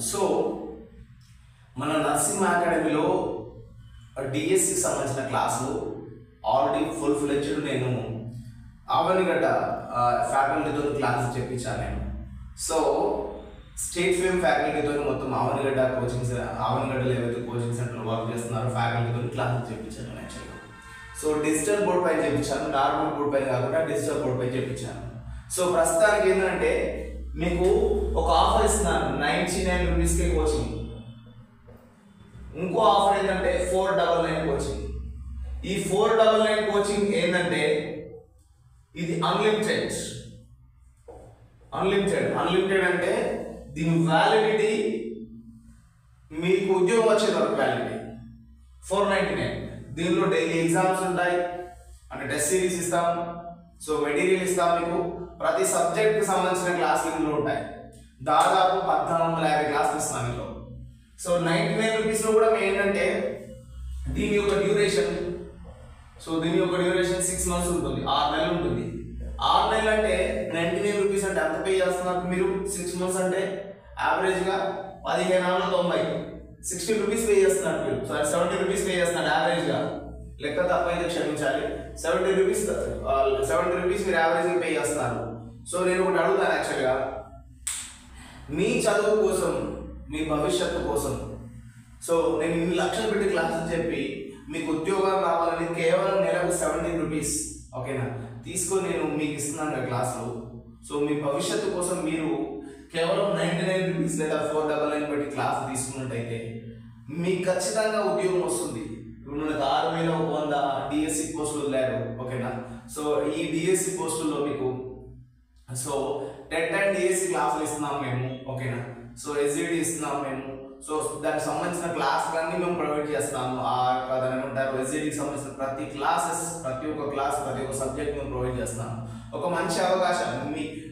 So మన nursing అకాడమీలో DSC సంబంధించిన క్లాసులు ఆల్రెడీ ఫుల్ ఫ్లెడ్జ్డ్ నేను ఆవనిగడ్డ ఫ్యాకల్టీతో క్లాసెస్ చెప్పించాను నేను. సో స్టేట్ ఫేమ్ ఫ్యాకల్టీతో మొత్తం ఆవనిగడ్డ ఆవనిగడ్డలో ఏవైతే కోచింగ్ సెంటర్లో వర్క్ చేస్తున్నారో ఫ్యాకల్టీతో క్లాసెస్ చెప్పించాను యాక్చువల్గా. సో డిజిటల్ బోర్డ్ పైన చెప్పించాను, నార్మల్ బోర్డ్ పైన కాకుండా డిజిటల్ బోర్డ్ పైన చెప్పించాను. సో ప్రస్తుతానికి ఏంటంటే మీకు ఒక ఆఫర్ ఇస్తున్నాను, 99 రూపీస్కే కోచింగ్. ఇంకో ఆఫర్ ఏంటంటే 499 కోచింగ్. ఈ 499 కోచింగ్ ఏంటంటే ఇది అన్లిమిటెడ్ అంటే దీని వ్యాలిడిటీ మీకు ఉద్యోగం వచ్చేది వరకు వ్యాలిడిటీ 499. దీనిలో డైలీ ఎగ్జామ్స్ ఉంటాయి, అంటే టెస్ట్ సిరీస్ ఇస్తాం, సో మెటీరియల్ ఇస్తాం, మీకు ప్రతి సబ్జెక్ట్కి సంబంధించిన క్లాసులు ఇందులో ఉంటాయి. దాదాపు 1450 క్లాసులు ఇస్తాం ఇందులో. సో 99 రూపీస్లో కూడా మేము ఏంటంటే దీని యొక్క డ్యూరేషన్ 6 మంత్స్ ఉంటుంది, 6 నెలలు ఉంటుంది. 6 నెలలు అంటే 99 రూపీస్ అంటే ఎంత పే చేస్తున్నారు మీరు? 6 మంత్స్ అంటే యావరేజ్గా 1590 60 రూపీస్ పే చేస్తున్నారు మీరు. సారీ 70 రూపీస్ పే చేస్తున్నారు యావరేజ్గా. లెక్క తప్పైతే క్షమించాలి. 70 రూపీస్ మీరు యావరేజ్గా పే చేస్తున్నారు. సో నేను ఒకటి అడుగుతాను యాక్చువల్గా, మీ చదువు కోసం, మీ భవిష్యత్తు కోసం, సో నేను ఇన్ని లక్షలు పెట్టి క్లాసెస్ చెప్పి మీకు ఉద్యోగం రావాలని కేవలం నెలకు 70 రూపీస్ ఓకేనా తీసుకొని నేను మీకు ఇస్తున్నాను క్లాసులు. సో మీ భవిష్యత్తు కోసం మీరు కేవలం 99 రూపీస్ లేదా 499 పెట్టి క్లాస్ తీసుకున్నట్టయితే మీకు ఖచ్చితంగా ఉద్యోగం వస్తుంది. ఇప్పుడు మనకు 6100 డిఎస్సి పోస్టులు వదిలారు ఓకేనా. సో ఈ డిఎస్సి పోస్టుల్లో మీకు సో టెట్ అండ్ డిఎస్సి క్లాసులు ఇస్తున్నాం మేము ఓకేనా. సో ఎస్జిడి ఇస్తున్నాం మేము. సో దానికి సంబంధించిన క్లాసులన్నీ మేము ప్రొవైడ్ చేస్తాము. దాని ఏమంటారు ఎస్జిడికి సంబంధించిన ప్రతి ఒక్క క్లాస్ ప్రతి ఒక్క సబ్జెక్ట్ మేము ప్రొవైడ్ చేస్తాము. ఒక మంచి అవకాశం.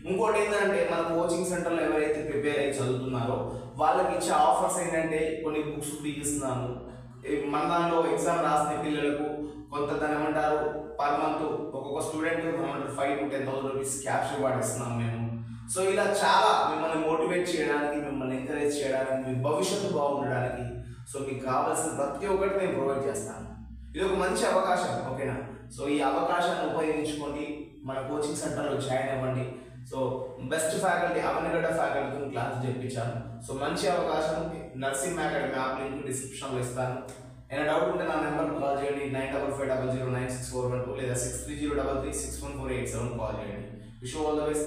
ఇంకోటి ఏంటంటే మన కోచింగ్ సెంటర్లో ఎవరైతే ప్రిపేర్ అయ్యి చదువుతున్నారో వాళ్ళకి ఇచ్చే ఆఫర్స్ ఏంటంటే కొన్ని బుక్స్ ఫ్రీ ఇస్తున్నాము. మన దానిలో ఎగ్జామ్ రాసిన పిల్లలకు కొంత దాని ఏమంటారు పర్ మంత్ ఒక్కొక్క student 5 to 10,000 rupees cash reward ఇస్తున్నాం మేము. సో ఇలా చాలా మిమ్మల్ని మోటివేట్ చేయడానికి, మిమ్మల్ని ఎంకరేజ్ చేయడానికి, మీ భవిష్యత్తు బాగుండడానికి సో మీకు కావాల్సిన ప్రతి ఒక్కటి నేను ప్రొవైడ్ చేస్తాను. ఇది ఒక మంచి అవకాశం ఓకేనా. సో ఈ అవకాశాన్ని ఉపయోగించుకోండి, మన కోచింగ్ సెంటర్లో జాయిన్ అవ్వండి. సో బెస్ట్ ఫ్యాకల్టీ అవనిగడ్డ ఫ్యాకల్టీతో క్లాస్ చెప్పించాను. సో మంచి అవకాశం. నర్సింగ్ అకాడమీ యాప్ లింక్ డిస్క్రిప్షన్లో ఇస్తాను. ఏమైనా డౌట్ ఉంటే నా నెంబర్ కాల్ చేయండి, 9550096412 లేదా 6303361487 కాల్ చేయండి. Wish you all the best.